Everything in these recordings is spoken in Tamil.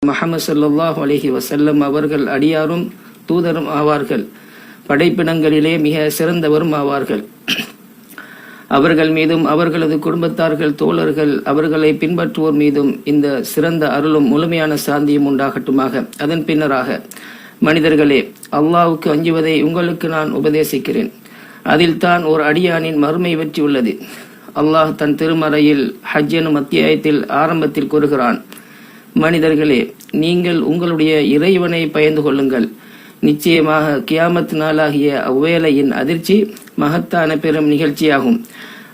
முஹம்மது ஸல்லல்லாஹு அலைஹி வஸல்லம் அவர்கள் அடியாரும் தூதரும் ஆவார்கள். படைப்பினங்களிலே மிக சிறந்தவரும் ஆவார்கள். அவர்கள் மீதும் அவர்களது குடும்பத்தார்கள், தோழர்கள், அவர்களை பின்பற்றுவோர் மீதும் இந்த சிறந்த அருளும் முழுமையான சாந்தியும் உண்டாகட்டுமாக. அதன் பின்னராக, மனிதர்களே, அல்லாஹ்வுக்கு அஞ்சுவதை உங்களுக்கு நான் உபதேசிக்கிறேன். அதில் தான் ஒரு அடியானின் மறுமை வெற்றி உள்ளது. அல்லாஹ் தன் திருமறையில் ஹஜ் எனும் அத்தியாயத்தில் ஆரம்பத்தில் கூறுகிறான், மனிதர்களே, நீங்கள் உங்களுடைய இறைவனை பயந்து கொள்ளுங்கள். நிச்சயமாக கியாமத் நாளாகிய அவ்வேளையின் அதிர்ச்சி மகத்தான பெரும் நிகழ்ச்சியாகும்.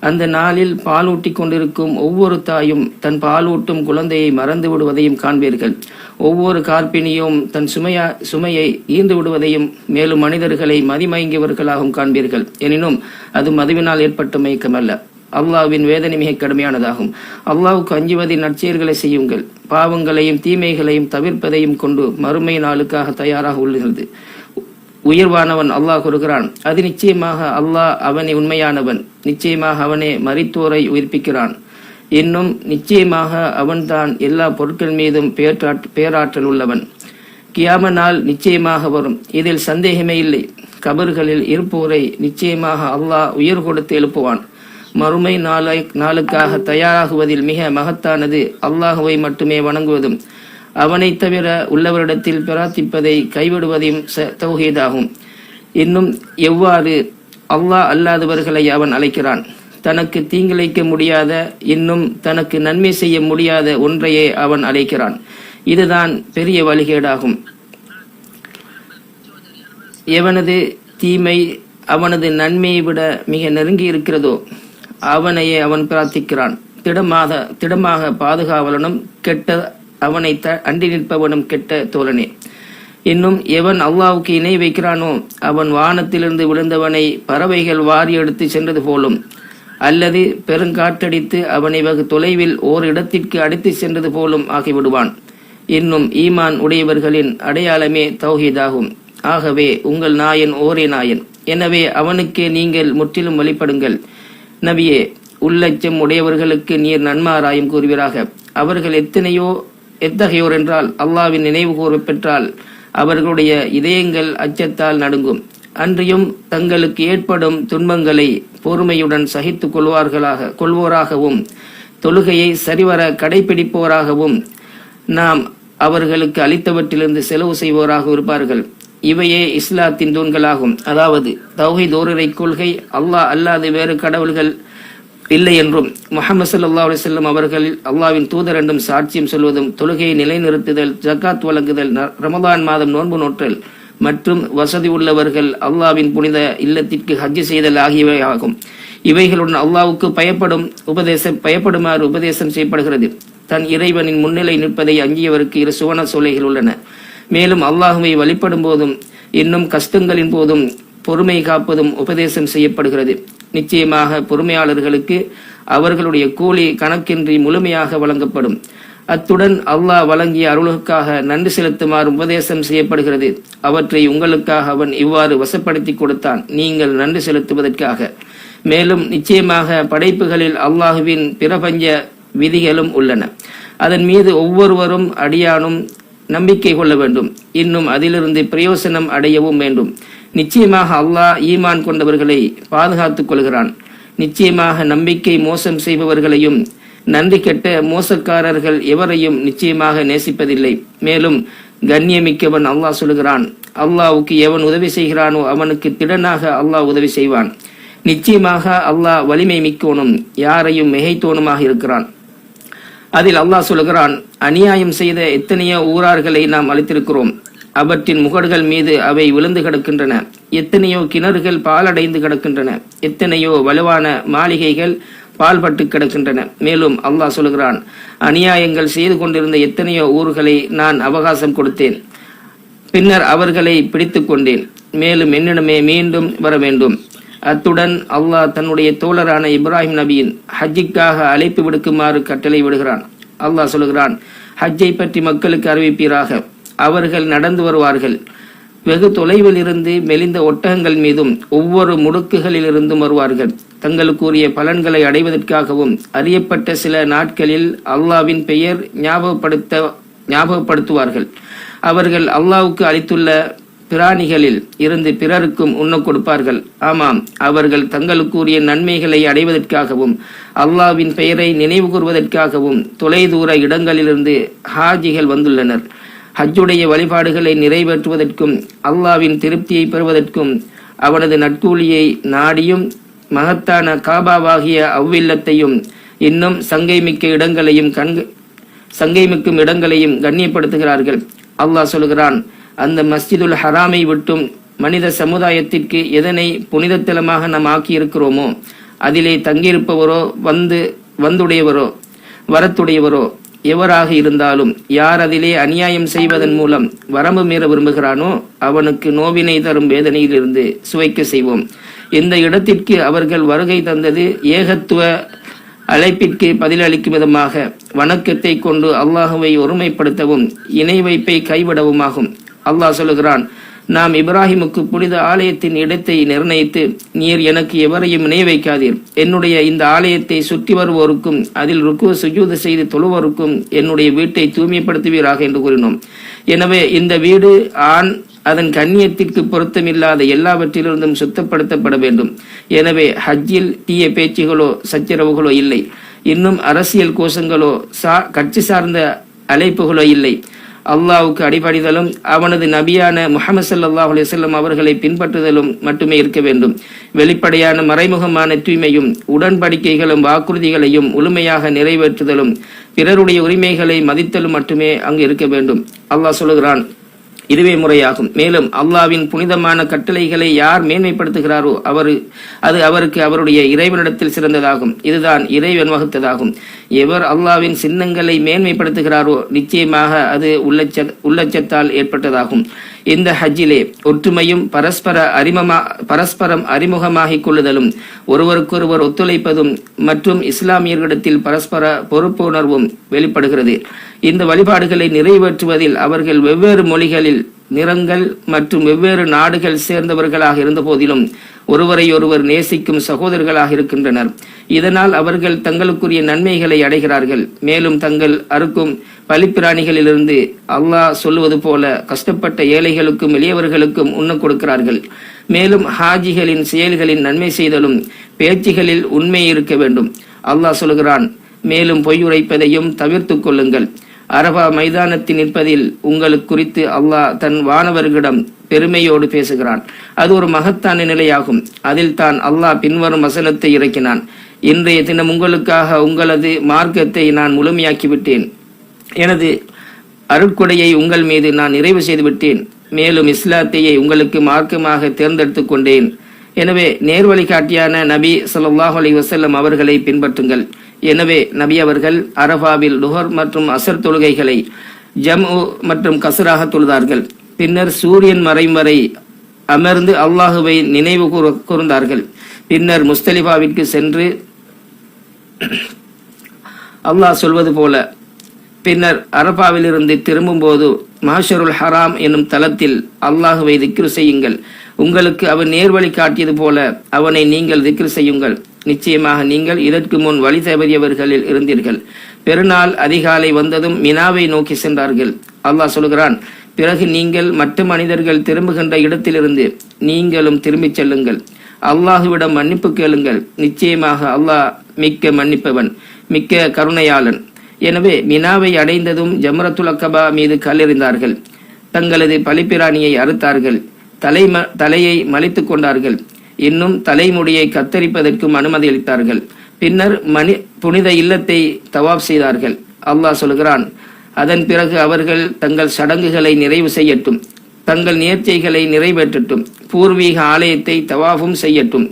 அந்த நாளில் பாலூட்டி கொண்டிருக்கும் ஒவ்வொரு தாயும் தன் பாலூட்டும் குழந்தையை மறந்து விடுவதையும் காண்பீர்கள். ஒவ்வொரு கார்ப்பிணியும் தன் சுமையை ஈர்ந்து விடுவதையும், மேலும் மனிதர்களை மதிமயங்கியவர்களாகவும் காண்பீர்கள். எனினும் அது மதுவினால் ஏற்பட்ட மயக்கமல்ல. அல்லாஹ்வின் வேதனை மிக கடுமையானதாகும். அல்லாஹ்வுக்கு அஞ்சுவதில் நற்செயல்களை செய்யுங்கள். பாவங்களையும் தீமைகளையும் தவிர்ப்பதையும் கொண்டு மறுமை நாளுக்காக தயாராக உள்ளது. உயர்வானவன் அல்லாஹ் கூறுகிறான், அது நிச்சயமாக அல்லாஹ் அவனே உண்மையானவன். நிச்சயமாக அவனே மரித்தோரை உயிர்ப்பிக்கிறான். இன்னும் நிச்சயமாக அவன்தான் எல்லா பொருட்கள் மீதும் பேராற்றல் உள்ளவன். கியாம நாள் நிச்சயமாக வரும், இதில் சந்தேகமே இல்லை. கபர்களில் இருப்போரை நிச்சயமாக அல்லாஹ் உயிர் கொடுத்து எழுப்புவான். மறுமை நாளுக்காக தயாராகுவதில் மிக மகத்தானது அல்லாஹுவை மட்டுமே வணங்குவதும் அவனை தவிர உள்ளவரிடத்தில் பிரார்த்திப்பதை கைவிடுவதையும் தௌஹீதாகும். இன்னும் எவ்வாறு அல்லாஹ் அல்லாதவர்களை அவன் அழைக்கிறான். தனக்கு தீங்கிழைக்க முடியாத, இன்னும் தனக்கு நன்மை செய்ய முடியாத ஒன்றையே அவன் அழைக்கிறான். இதுதான் பெரிய வழிகேடாகும். எவனது தீமை அவனது நன்மையை விட மிக நெருங்கி இருக்கிறதோ அவனையே அவன் பிரார்த்திக்கிறான். திடமாக பாதுகாவலனும் கெட்ட அவனை அண்டி நிற்பவனும் கெட்ட தோழனே. இன்னும் எவன் அல்லாஹ்வுக்கு இணை வைக்கிறானோ அவன் வானத்திலிருந்து விழுந்தவனை பறவைகள் வாரி எடுத்து சென்றது போலும், அல்லது பெருங்காற்றடித்து அவனை வெகு தொலைவில் ஓர் இடத்திற்கு அடித்து சென்றது போலும் ஆகிவிடுவான். இன்னும் ஈமான் உடையவர்களின் அடையாளமே தௌஹீதாகும். ஆகவே உங்கள் நாயன் ஓரே நாயன், எனவே அவனுக்கே நீங்கள் முற்றிலும் வழிபடுங்கள். நபியே, உள்ளச்சம் உடையவர்களுக்கு நீர் நன்மாராயம் கூறுவீராக. அவர்கள் எத்தகையோர் என்றால், அல்லாஹ்வின் நினைவு கூற பெற்றால் அவர்களுடைய இதயங்கள் அச்சத்தால் நடுங்கும். அன்றியும் தங்களுக்கு ஏற்படும் துன்பங்களை பொறுமையுடன் சகித்துக் கொள்வோராகவும் தொழுகையை சரிவர கடைபிடிப்போராகவும் நாம் அவர்களுக்கு அளித்தவற்றிலிருந்து செலவு செய்வோராக இருப்பார்கள். இவையே இஸ்லாத்தின் தூண்களாகும். அதாவது தௌஹீத் ஓரிரை கொள்கை, அல்லாஹ் அல்லாது வேறு கடவுள்கள் இல்லை என்றும், முஹம்மது ஸல்லல்லாஹு அலைஹி வஸல்லம் அவர்கள் அல்லாஹ்வின் தூதர் என்றும் சாட்சியம் சொல்வதும், தொழுகையை நிலைநிறுத்துதல், ஜக்காத் வழங்குதல், ரமதான் மாதம் நோன்பு நோற்றல் மற்றும் வசதி உள்ளவர்கள் அல்லாஹ்வின் புனித இல்லத்திற்கு ஹஜ் செய்தல் ஆகியவை ஆகும். இவைகளுடன் அல்லாஹ்வுக்கு பயப்படுமாறு உபதேசம் செய்யப்படுகிறது. தன் இறைவனின் முன்னிலை நிற்பதை அஞ்சியவருக்கு இரு சுவன சோலைகள் உள்ளன. மேலும் அல்லாஹுவை வழிபடும் போதும் இன்னும் கஷ்டங்களின் போதும் பொறுமை காப்பதும் உபதேசம் செய்யப்படுகிறது. நிச்சயமாக பொறுமையாளர்களுக்கு அவர்களுடைய கூலி கணக்கின்றி முழுமையாக வழங்கப்படும். அத்துடன் அல்லாஹ் வழங்கிய அருளுக்காக நன்றி செலுத்துமாறு உபதேசம் செய்யப்படுகிறது. அவற்றை உங்களுக்காக அவன் இவ்வாறு வசப்படுத்தி கொடுத்தான், நீங்கள் நன்றி செலுத்துவதற்காக. மேலும் நிச்சயமாக படைப்புகளில் அல்லாஹுவின் பிரபஞ்ச விதிகளும் உள்ளன. அதன் மீது ஒவ்வொருவரும் அடியானும் நம்பிக்கை கொள்ள வேண்டும். இன்னும் அதிலிருந்து பிரயோசனம் அடையவும் வேண்டும். நிச்சயமாக அல்லாஹ் ஈமான் கொண்டவர்களை பாதுகாத்துக் கொள்கிறான். நிச்சயமாக நம்பிக்கை மோசம் செய்பவர்களையும் நன்றி கெட்ட மோசக்காரர்கள் எவரையும் நிச்சயமாக நேசிப்பதில்லை. மேலும் கண்ணியமிக்கவன் அல்லாஹ் சொல்கிறான், அல்லாஹ்வுக்கு எவன் உதவி செய்கிறானோ அவனுக்கு திடனாக அல்லாஹ் உதவி செய்வான். நிச்சயமாக அல்லாஹ் வலிமை மிக்கோனும் யாரையும் மிகைத்தோனுமாக இருக்கிறான். அதில் அல்லாஹ் சொல்கிறான், அநியாயம் செய்த எத்தனையோ ஊரார்களை நாம் அளித்திருக்கிறோம். அவற்றின் முகடுகள் மீது அவை விழுந்து கிடக்கின்றன. எத்தனையோ கிணறுகள் பாலடைந்து கிடக்கின்றன. எத்தனையோ வலுவான மாளிகைகள் பால்பட்டு கிடக்கின்றன. மேலும் அல்லாஹ் சொல்கிறான், அநியாயங்கள் செய்து கொண்டிருந்த எத்தனையோ ஊர்களை நான் அவகாசம் கொடுத்தேன். பின்னர் அவர்களை பிடித்து கொண்டேன். மேலும் என்னிடமே மீண்டும் வர வேண்டும். அத்துடன் அல்லாஹ் தன்னுடைய தோழரான இப்ராஹிம் நபியின் ஹஜ்ஜிக்காக அழைப்பு விடுக்குமாறு கட்டளை விடுகிறான். அல்லாஹ் சொல்கிறான், ஹஜ்ஜை பற்றி மக்களுக்கு அறிவிப்பீராக. அவர்கள் நடந்து வருவார்கள். வெகு தொலைவில் இருந்து மெலிந்த ஒட்டகங்கள் மீதும் ஒவ்வொரு முடுக்குகளில் இருந்தும் வருவார்கள். தங்களுக்குரிய பலன்களை அடைவதற்காகவும் அறியப்பட்ட சில நாட்களில் அல்லாஹ்வின் பெயர் ஞாபகப்படுத்துவார்கள். அவர்கள் அல்லாஹ்வுக்கு அளித்துள்ள பிராணிகளில் இருந்து பிறருக்கும் உண்ண கொடுப்பார்கள். ஆமாம், அவர்கள் தங்களுக்குரிய நன்மைகளை அடைவதற்காகவும் அல்லாஹ்வின் பெயரை நினைவு கூறுவதற்காகவும் தொலைதூர இடங்களிலிருந்து ஹாஜிகள் வந்துள்ளனர். ஹஜ்ஜுடைய வழிபாடுகளை நிறைவேற்றுவதற்கும் அல்லாஹ்வின் திருப்தியை பெறுவதற்கும் அவனது நற்கூலியை நாடியும் மகத்தான காபாவாகிய அவ்வில்லத்தையும் இன்னும் சங்கைமிக்கும் இடங்களையும் கண்ணியப்படுத்துகிறார்கள். அல்லாஹ் சொல்கிறான், அந்த மஸ்ஜிதுல் ஹராமை விட்டும் மனித சமுதாயத்திற்கு எதனை புனிதத்தலமாக நாம் ஆக்கியிருக்கிறோமோ அதிலே தங்கியிருப்பவரோ வந்துடையவரோ வரத்துடையவரோ எவராக இருந்தாலும் யார் அதிலே அநியாயம் செய்வதன் மூலம் வரம்பு மீற விரும்புகிறானோ அவனுக்கு நோவினை தரும் வேதனையிலிருந்து சுவைக்க செய்வோம். இந்த இடத்திற்கு அவர்கள் வருகை தந்தது ஏகத்துவ அழைப்பிற்கு பதிலளிக்கும் விதமாக வணக்கத்தை கொண்டு அல்லாஹுவை ஒருமைப்படுத்தவும் இணை வைப்பை கைவிடவுமாகும். அல்லாஹ் சொல்லுகிறான், நாம் இப்ராஹிமுக்கு புனித ஆலயத்தின் இடத்தை நிர்ணயித்து, நீர் எனக்கு எவரையும் இணை வைக்காதீர், என்னுடைய இந்த ஆலயத்தை சுற்றி வருவோருக்கும் அதில் ருக்கு சுஜூது செய்து தொழுவோருக்கும் என்னுடைய வீட்டை தூய்மைப்படுத்துவீராக என்று கூறினோம். எனவே இந்த வீடு ஆண் அதன் கண்ணியத்திற்கு பொருத்தமில்லாத எல்லாவற்றிலிருந்தும் சுத்தப்படுத்தப்பட வேண்டும். எனவே ஹஜ்ஜில் தீய பேச்சுகளோ சச்சரவுகளோ இல்லை. இன்னும் அரசியல் கோஷங்களோ கட்சி சார்ந்த அழைப்புகளோ இல்லை. அல்லாஹ்வுக்கு அடிபணிதலும் அவனது நபியான முஹம்மது ஸல்லல்லாஹு அலைஹி வஸல்லம் அவர்களை பின்பற்றுதலும் மட்டுமே இருக்க வேண்டும். வெளிப்படையான மறைமுகமான தூய்மையும் உடன்படிக்கைகளும் வாக்குறுதிகளையும் முழுமையாக நிறைவேற்றுதலும் பிறருடைய உரிமைகளை மதித்தலும் மட்டுமே அங்கு இருக்க வேண்டும். அல்லாஹ் சொல்லுகிறான், இதுவே முறையாகும். மேலும் அல்லாஹ்வின் புனிதமான கட்டளைகளை யார் மேன்மைப்படுத்துகிறாரோ அது அவருக்கு அவருடைய இறைவனிடத்தில் சிறந்ததாகும். இதுதான் இறைவன் வகுத்ததாகும். எவர் அல்லாஹ்வின் சின்னங்களை மேன்மைப்படுத்துகிறாரோ நிச்சயமாக அது உள்ளச்சத்தால் ஏற்பட்டதாகும். இந்த ஹஜ்ஜிலே ஒற்றுமையும் பரஸ்பரம் அறிமுகமாகிக் கொள்ளுதலும் ஒருவருக்கொருவர் ஒத்துழைப்பதும் மற்றும் இஸ்லாமியர்களிடத்தில் பரஸ்பர பொறுப்புணர்வும் வெளிப்படுகிறது. இந்த வழிபாடுகளை நிறைவேற்றுவதில் அவர்கள் வெவ்வேறு மொழிகளில், நிறங்கள் மற்றும் வெவ்வேறு நாடுகள் சேர்ந்தவர்களாக இருந்த போதிலும் ஒருவரை ஒருவர் நேசிக்கும் சகோதரர்களாக இருக்கின்றனர். இதனால் அவர்கள் தங்களுக்குரிய நன்மைகளை அடைகிறார்கள். மேலும் தங்கள் அறுக்கும் பலிப்பிராணிகளிலிருந்து அல்லாஹ் சொல்லுவது போல கஷ்டப்பட்ட ஏழைகளுக்கும் எளியவர்களுக்கும் உண்ண கொடுக்கிறார்கள். மேலும் ஹாஜிகளின் செயல்களின் நன்மை செய்தலும் பேச்சுகளில் உண்மை இருக்க வேண்டும். அல்லாஹ் சொல்கிறான், மேலும் பொய் உரைப்பதையும் தவிர்த்து கொள்ளுங்கள். அரபா மைதானத்தில் நிற்பதில் உங்களுக்கு குறித்து அல்லாஹ் தன் வானவர்களிடம் பெருமையோடு பேசுகிறான். அது ஒரு மகத்தான நிலையாகும். அதில் தான் அல்லாஹ் பின்வரும் வசனத்தை இறக்கினான், இன்றைய தினம் உங்களுக்காக உங்களது மார்க்கத்தை நான் முழுமையாக்கிவிட்டேன். எனது அருட்கொடையை உங்கள் மீது நான் நிறைவு செய்துவிட்டேன். மேலும் இஸ்லாத்தையே உங்களுக்கு மார்க்கமாக தேர்ந்தெடுத்து கொண்டேன். எனவே நேர்வழி காட்டியான நபி ஸல்லல்லாஹு அலைஹி வஸல்லம் அவர்களை பின்பற்றுங்கள். எனவே நபி அவர்கள் அரபாவில் லுஹர் மற்றும் அசர் தொழுகைகளை ஜம்உ மற்றும் கஸ்ராக தொழுதார்கள். பின்னர் சூரியன் மறையும் வரை அமர்ந்து அல்லாஹுவை நினைவு கூர்ந்தார்கள். பின்னர் முஸ்தலிஃபாவிற்கு சென்று அல்லாஹ் சொல்வது போல பின்னர் அரபாவிலிருந்து திரும்பும் போது மஹ்ஷருல் ஹராம் என்னும் தலத்தில் அல்லாஹுவை திக்ரு செய்யுங்கள். உங்களுக்கு அவன் நேர்வழி காட்டியது போல அவனை நீங்கள் திக்ரு செய்யுங்கள். நிச்சயமாக நீங்கள் இதற்கு முன் வழி தவறியவர்களில் இருந்தீர்கள். பெருநாள் அதிகாலை வந்ததும் மினாவை நோக்கி சென்றார்கள். அல்லாஹ் சொல்கிறான், பிறகு நீங்கள் மற்ற மனிதர்கள் திரும்புகின்ற இடத்திலிருந்து நீங்களும் திரும்பிச் செல்லுங்கள். அல்லாஹுவிடம் மன்னிப்பு கேளுங்கள். நிச்சயமாக அல்லாஹ் மிக்க மன்னிப்பவன், மிக்க கருணையாளன். எனவே மினாவை அடைந்ததும் ஜம்ரத்துல் அக்கபா மீது கல்லெறிந்தார்கள். தங்களது பலிப்பிராணியை அறுத்தார்கள். தலையை மலித்து கொண்டார்கள். இன்னும் தலைமுடியை கத்தரிப்பதற்கும் அனுமதி அளித்தார்கள். பின்னர் புனித இல்லத்தை தவாப் செய்தார்கள். அல்லாஹ் சொல்கிறான், அதன் பிறகு அவர்கள் தங்கள் சடங்குகளை நிறைவு செய்யட்டும், தங்கள் நேர்ச்சைகளை நிறைவேற்றட்டும், பூர்வீக ஆலயத்தை தவாஃபும் செய்யட்டும்,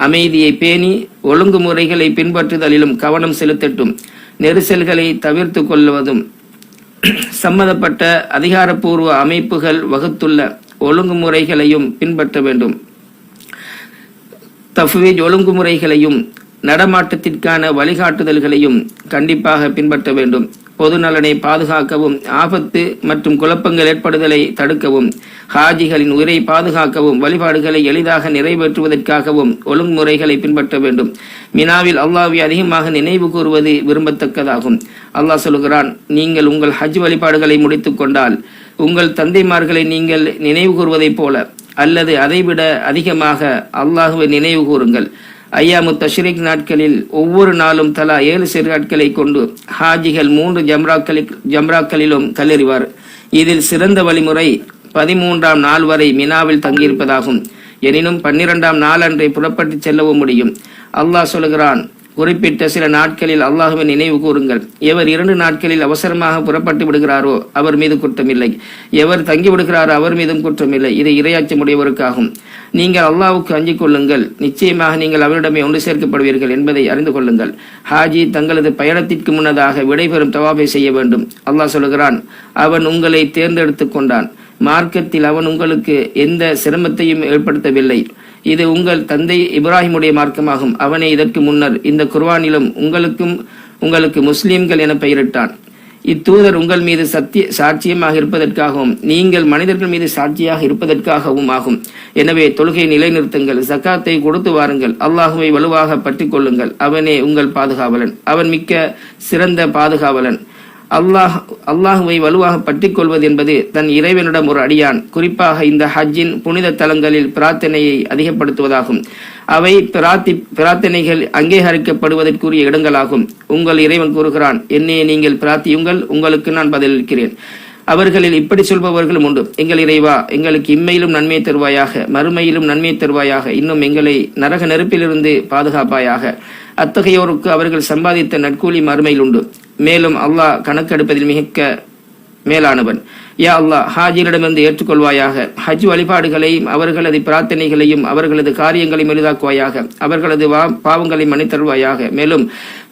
அமைதியை பேணி ஒழுங்குமுறைகளை பின்பற்றுதலிலும் கவனம் செலுத்தட்டும், நெரிசல்களை தவிர்த்து கொள்வதும் சம்மதப்பட்ட அதிகாரப்பூர்வ அமைப்புகள் வகுத்துள்ள ஒழுங்குமுறைகளையும் பின்பற்ற வேண்டும். தஃவீஜ் ஒழுங்குமுறைகளையும் நடமாட்டத்திற்கான வழிகாட்டுதல்களையும் கண்டிப்பாக பின்பற்ற வேண்டும். பொது நலனை பாதுகாக்கவும், ஆபத்து மற்றும் குழப்பங்கள் ஏற்படுதலை தடுக்கவும், ஹாஜிகளின் உயிரை பாதுகாக்கவும், வழிபாடுகளை எளிதாக நிறைவேற்றுவதற்காகவும் ஒழுங்குமுறைகளை பின்பற்ற வேண்டும். மினாவில் அல்லாஹ்வை அதிகமாக நினைவு கூறுவது விரும்பத்தக்கதாகும். அல்லாஹ் சொல்கிறான், நீங்கள் உங்கள் ஹஜ் வழிபாடுகளை முடித்துக் கொண்டால் உங்கள் தந்தைமார்களை நீங்கள் நினைவு கூறுவதைப் போல அல்லது அதைவிட அதிகமாக அல்லாஹ்வை நினைவு கூறுங்கள். ஐயாமு தஷ்ரீக் நாட்களில் ஒவ்வொரு நாளும் தலா 7 சிறுநாட்களை கொண்டு ஹாஜிகள் 3 ஜம்ராக்களிலும் கல்லெறிவார். இதில் சிறந்த வழிமுறை 13ஆம் நாள் வரை மினாவில் தங்கியிருப்பதாகும். எனினும் 12ஆம் நாள் அன்றை புறப்பட்டு செல்லவும் முடியும். அல்லாஹ் சொல்கிறான், குறிப்பிட்ட சில நாட்களில் அல்லாஹ்வை நினைவு கூறுங்கள். எவர் 2 நாட்களில் அவசரமாக புறப்பட்டு விடுகிறாரோ அவர் மீது குற்றமில்லை. எவர் தங்கி விடுகிறாரோ அவர் மீதும் குற்றமில்லை. இது இரையாச்சமுடையவருக்காகும். நீங்கள் அல்லாஹ்வுக்கு அஞ்சிக் கொள்ளுங்கள். நிச்சயமாக நீங்கள் அவரிடமே ஒன்று சேர்க்கப்படுவீர்கள் என்பதை அறிந்து கொள்ளுங்கள். ஹாஜி தங்களது பயணத்திற்கு முன்னதாக விடைபெறும் தவாபை செய்ய வேண்டும். அல்லாஹ் சொல்கிறான், அவன் உங்களை தேர்ந்தெடுத்துக் கொண்டான். மார்க்கத்தில் அவன் உங்களுக்கு எந்த சிரமத்தையும் ஏற்படுத்தவில்லை. இது உங்கள் தந்தை இப்ராஹிமுடைய மார்க்கமாகும். அவனை இதற்கு முன்னர் இந்த குர்ஆனிலும் உங்களுக்கு முஸ்லிம்கள் என பெயரிட்டான். இத்தூதர் உங்கள் மீது சாட்சியமாக இருப்பதற்காகவும் நீங்கள் மனிதர்கள் மீது சாட்சியாக இருப்பதற்காகவும் ஆகும். எனவே தொழுகை நிலைநிறுத்துங்கள், ஜக்காத்தை கொடுத்து வாருங்கள், அல்லாஹுவை வலுவாக பற்றி கொள்ளுங்கள். அவனே உங்கள் பாதுகாவலன், அவன் மிக்க சிறந்த பாதுகாவலன். அல்லாஹுவை வலுவாக பற்றிக் கொள்வது என்பது தன் இறைவனிடம் ஒரு அடியான் குறிப்பாக இந்த ஹஜ்ஜின் புனித தலங்களில் பிரார்த்தனையை அதிகப்படுத்துவதாகும். அவை பிரார்த்தனைகள் அங்கீகரிக்கப்படுவதற்குரிய இடங்களாகும். உங்கள் இறைவன் கூறுகிறான், என்னையே நீங்கள் பிரார்த்தியுங்கள், உங்களுக்கு நான் பதிலளிக்கிறேன். அவர்களில் இப்படி சொல்பவர்களும் உண்டு, எங்கள் இறைவா, எங்களுக்கு இம்மையிலும் நன்மை தருவாயாக, மறுமையிலும் நன்மை தருவாயாக, இன்னும் எங்களை நரக நெருப்பிலிருந்து பாதுகாப்பாயாக. அத்தகையோருக்கு அவர்கள் சம்பாதித்த நற்கூலி மறுமையில் உண்டு. மேலும் அல்லாஹ் கணக்கெடுப்பதில் மிக மேலானவன். யா அல்லாஹ், ஹாஜிரிடமிருந்து ஏற்றுக்கொள்வாயாக. ஹஜ் வழிபாடுகளையும் அவர்களது பிரார்த்தனைகளையும் அவர்களது காரியங்களையும் எளிதாக்குவாயாக. அவர்களது பாவங்களை மன்னித்தருவாயாக. மேலும்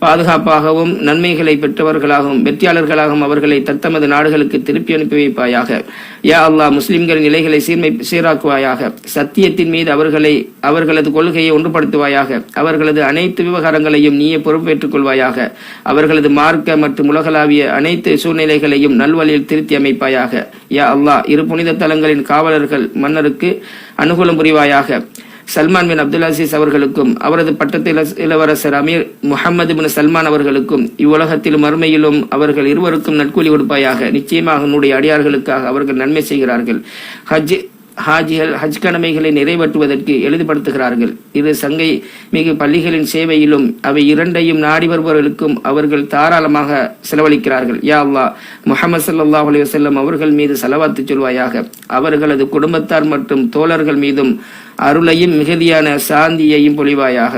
பாதுகாப்பாகவும் நன்மைகளை பெற்றவர்களாகவும் வெற்றியாளர்களாகவும் அவர்களை தத்தமது நாடுகளுக்கு திருப்பி அனுப்பி வைப்பாயாக. யா அல்லாஹ், முஸ்லிம்களின் நிலைகளை சீராக்குவாயாக. சத்தியத்தின் மீது அவர்களது கொள்கையை ஒன்றுபடுத்துவாயாக. அவர்களது அனைத்து விவகாரங்களையும் நீயே பொறுப்பேற்றுக் கொள்வாயாக. அவர்களது மார்க்க மற்றும் உலகளாவிய அனைத்து சூழ்நிலைகளையும் நல்வழியில் திருத்தி அமைப்பாயாக. யா அல்லாஹ், இரு புனித தலங்களின் காவலர்கள் மன்னருக்கு அனுகூலம் புரிவாயாக. சல்மான் பின் அப்துல் அசீஸ் அவர்களுக்கும் அவரது பட்டத்து இளவரசர் அமீர் முஹம்மது பின் சல்மான் அவர்களுக்கும் இவ்வுலகத்திலும் மறுமையிலும் அவர்கள் இருவருக்கும் நற்கூலி கொடுப்பாயாக. நிச்சயமாக உன்னுடைய அடியார்களுக்காக அவர்கள் நன்மை செய்கிறார்கள். ஹாஜிகள் ஹஜ் கடமைகளை நிறைவேற்றுவதற்கு எளிதுபடுத்துகிறார்கள். இது சங்கை மிகு பள்ளிகளின் சேவையிலும் அவை இரண்டையும் நாடி வருபவர்களுக்கும் அவர்கள் தாராளமாக செலவழிக்கிறார்கள். யா அல்லாஹ், முஹம்மது ஸல்லல்லாஹு அலைஹி வஸல்லம் அவர்கள் மீது ஸலவாத்து சொல்வாயாக. அவர்களது குடும்பத்தார் மற்றும் தோழர்கள் மீதும் அருளையும் மிகுதியான சாந்தியையும் பொழிவாயாக.